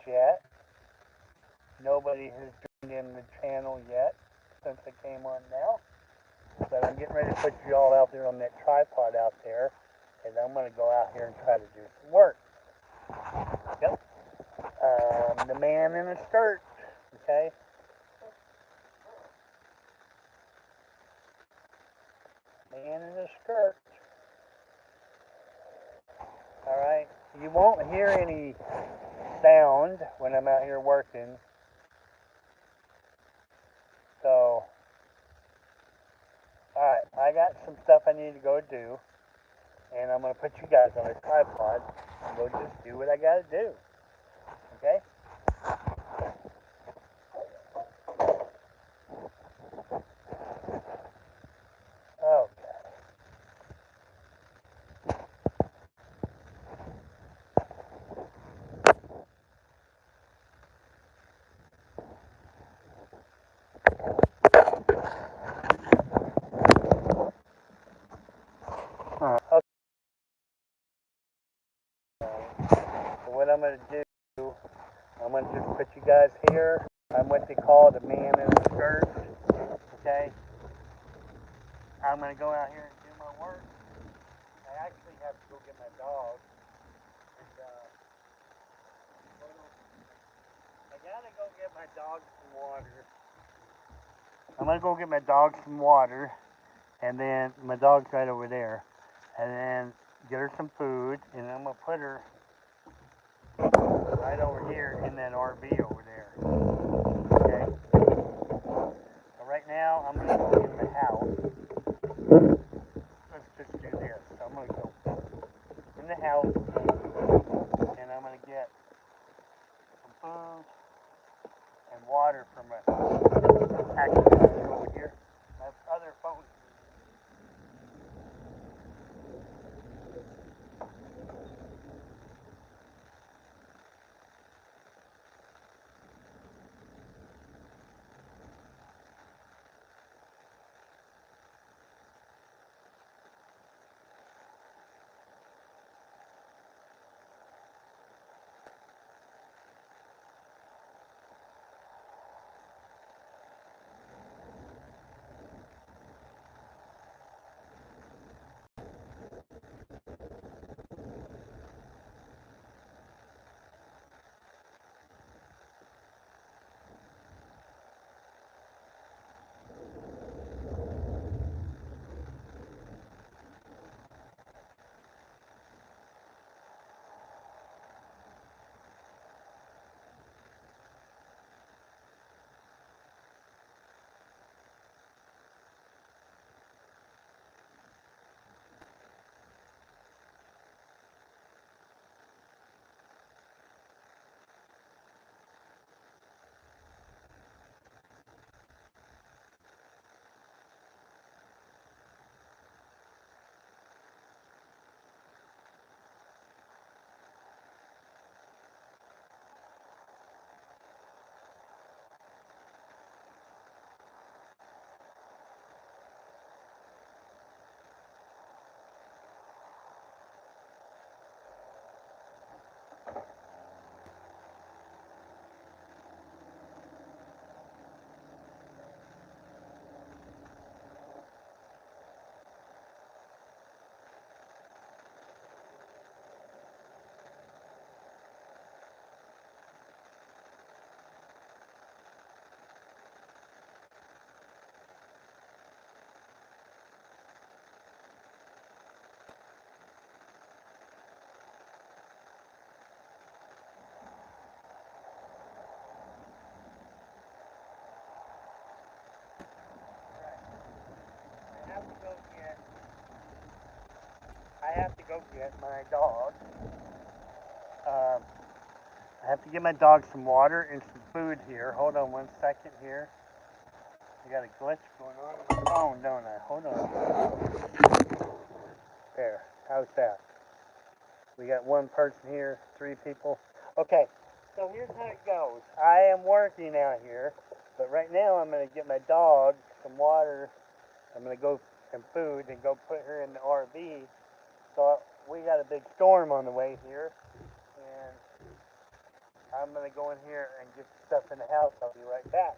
yet. Nobody has joined in the channel yet since I came on now. But I'm getting ready to put you all out there on that tripod out there. And I'm going to go out here and try to do some work. Yep. The man in a skirt. Okay. Man in a skirt. Alright. You won't hear any sound when I'm out here working. So, alright. I got some stuff I need to go do. And I'm going to put you guys on a tripod and go just do what I got to do. Okay? Okay. Okay. So what I'm going to do, I'm going to just put you guys here. I'm what they call the man in the skirt. Okay? I'm going to go out here and do my work. I actually have to go get my dog. And, I got to go get my dog some water. I'm going to go get my dog some water. And then my dog's right over there. And then get her some food. And I'm going to put her right over here in that RV over there. Okay? So right now, I'm going to go in the house. Let's just do this. So I'm going to go in the house, and I'm going to get some food and water from a actually over here. I have other phones. I have to go get my dog. I have to get my dog some water and some food here. Hold on 1 second here. I got a glitch going on with my phone, don't I? Hold on. There. How's that? We got one person here, 3 people. Okay. So here's how it goes. I am working out here, but right now I'm going to get my dog some water. I'm going to go some food and go put her in the RV. So we got a big storm on the way here, and I'm going to go in here and get stuff in the house. I'll be right back.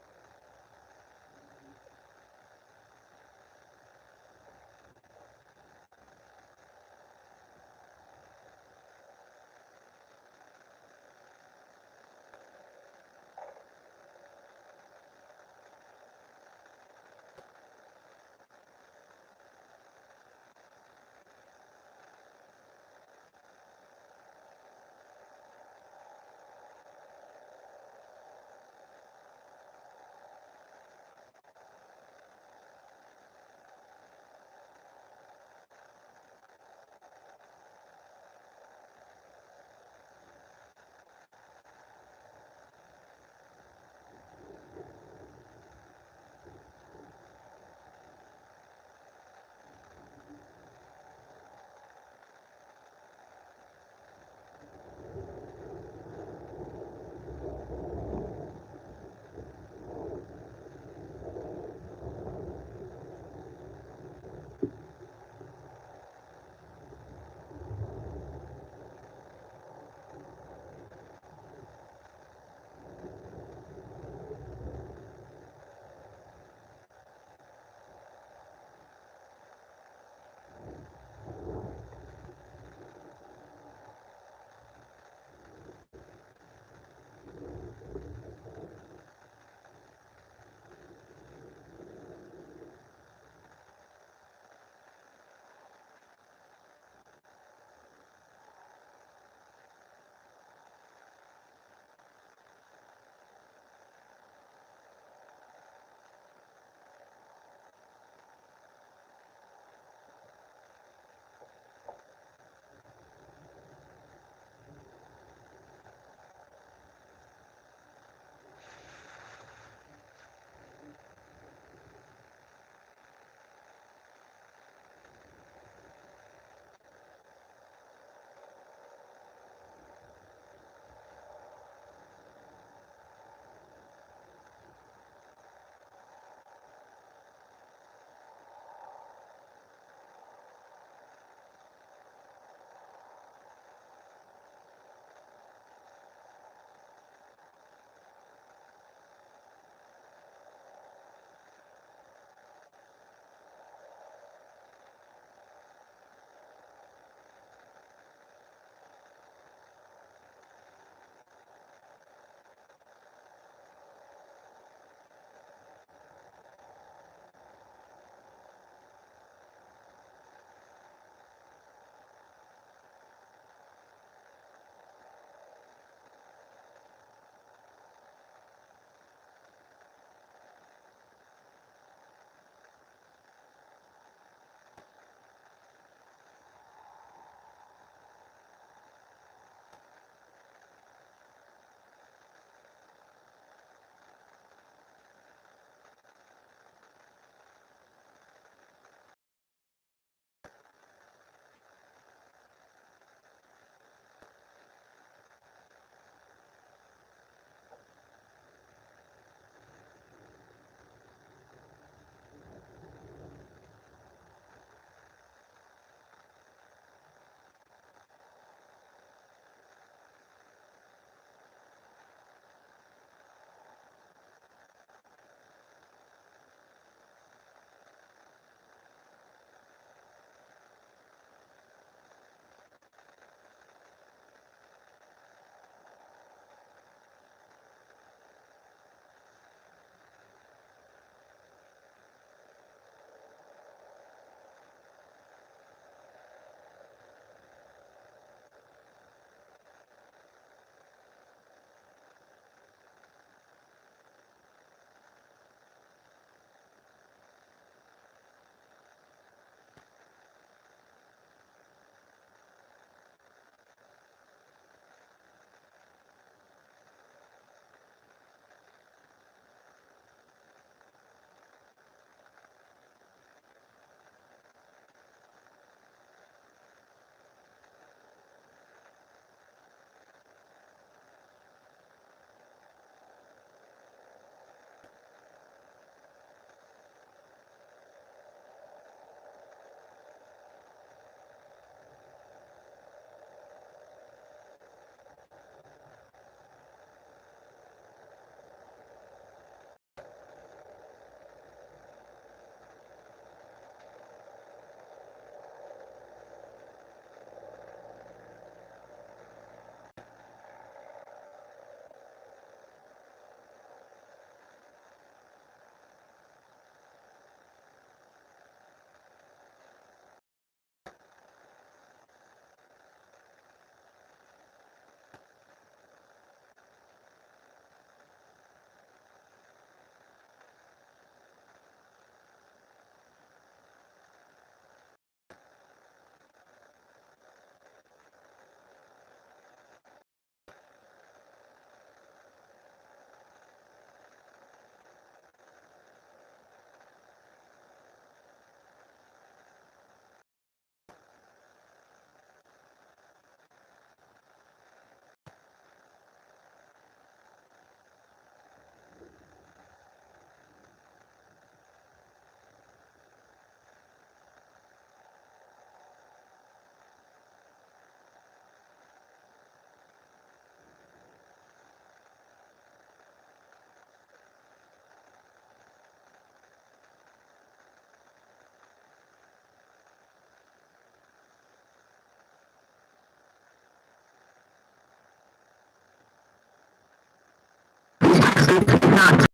Texas, if not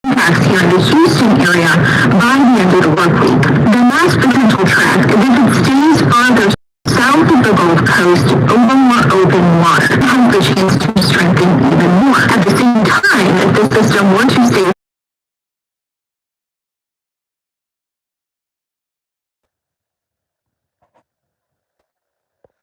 impacts here in the Houston area by the end of the work week. The last potential track, if it stays farther south of the Gulf Coast over more open water, has the chance to strengthen even more. At the same time, if the system were to stay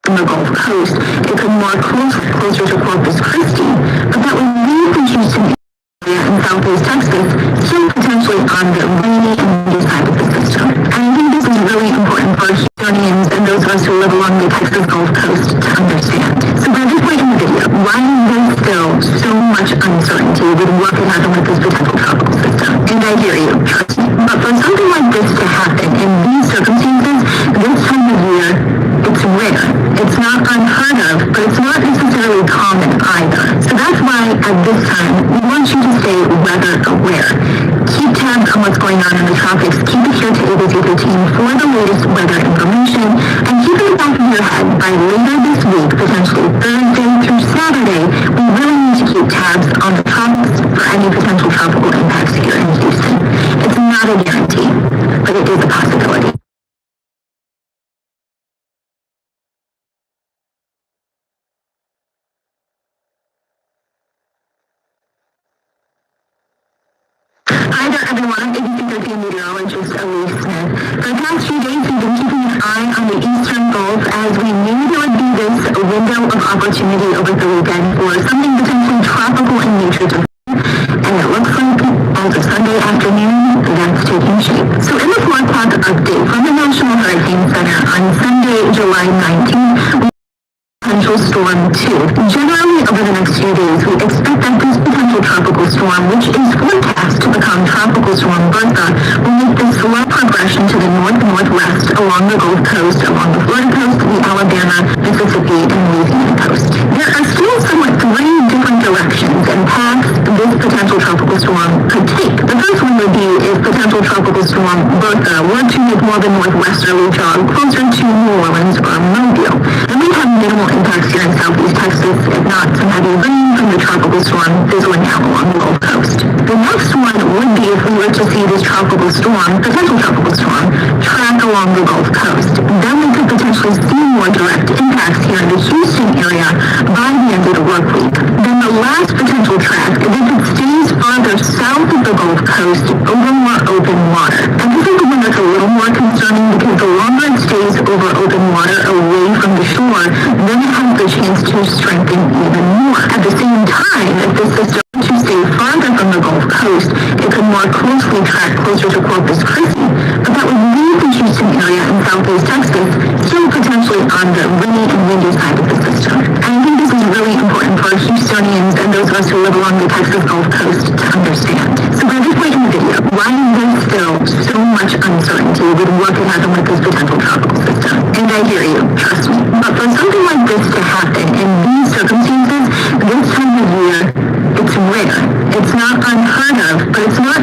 on the Gulf Coast, it could more closer to Corpus Christi, but that would leave the Houston area in southeast Texas still potentially on the rainy and windy side of the system. And I think this is really important for Houstonians and those of us who live along the Texas Gulf Coast to understand. So by this point in the video, why is there still so much uncertainty with what could happen with this potential tropical system? And I hear you, trust me. But for something like this to happen in these circumstances, this time of year, it's rare. It's not unheard of, but it's not necessarily common either. So that's why at this time, we want you to stay weather aware. Keep tabs on what's going on in the tropics. Keep it here to ABC 13 for the latest weather information. And keep in the back of your head, by later this week, potentially Thursday through Saturday, we really need to keep tabs on the tropics for any potential tropical impacts here in Houston. It's not a guarantee, but it is a possibility. Hi there, everyone. ABC 13 meteorologist Elise Smith. For the past few days, we've been keeping an eye on the eastern Gulf as we knew there would be this window of opportunity over the weekend for something potentially tropical in nature to and it looks like as of Sunday afternoon, that's taking shape. So in the 4 o'clock update from the National Hurricane Center on Sunday, July 19th, potential storm 2. Generally, over the next few days, we expect that this potential tropical storm, which is forecast to become Tropical Storm Bertha, will make this slow progression to the north-northwest along the Gulf Coast, along the Florida coast, the Alabama, Mississippi, and Louisiana coast. There are still somewhat 3 different directions and paths this potential tropical storm could take. The first one would be if potential tropical storm Bertha were to make more of a northwesterly jog closer to New Orleans or Mobile. And we have minimal impacts here in southeast Texas, if not some heavy rain from the tropical storm fizzling out along the Gulf Coast. The next one would be if we were to see this tropical storm, potential tropical storm, track along the Gulf Coast. Then we could potentially see more direct impacts here in the Houston area by the end of the work week. Then the last potential track, if it stays farther south of the Gulf Coast over more open water. And this is the one that's a little more concerning because the longer it stays over open water away from the shore, then it has the chance to strengthen even more. At the same time, if the system to stay farther from the Gulf Coast, it could more closely track closer to Corpus Christi, but that would leave the Houston area in southeast Texas still potentially on the rainy and windy side of the system. And I think this is really important for Houstonians and those of us who live along the Texas Gulf Coast to understand. So by this point in the video, why is there still so much uncertainty with what could happen with this potential tropical system? And I hear you, trust me. But for something like this to happen in these circumstances, this time of year, it's rare. It's not unheard of, but it's not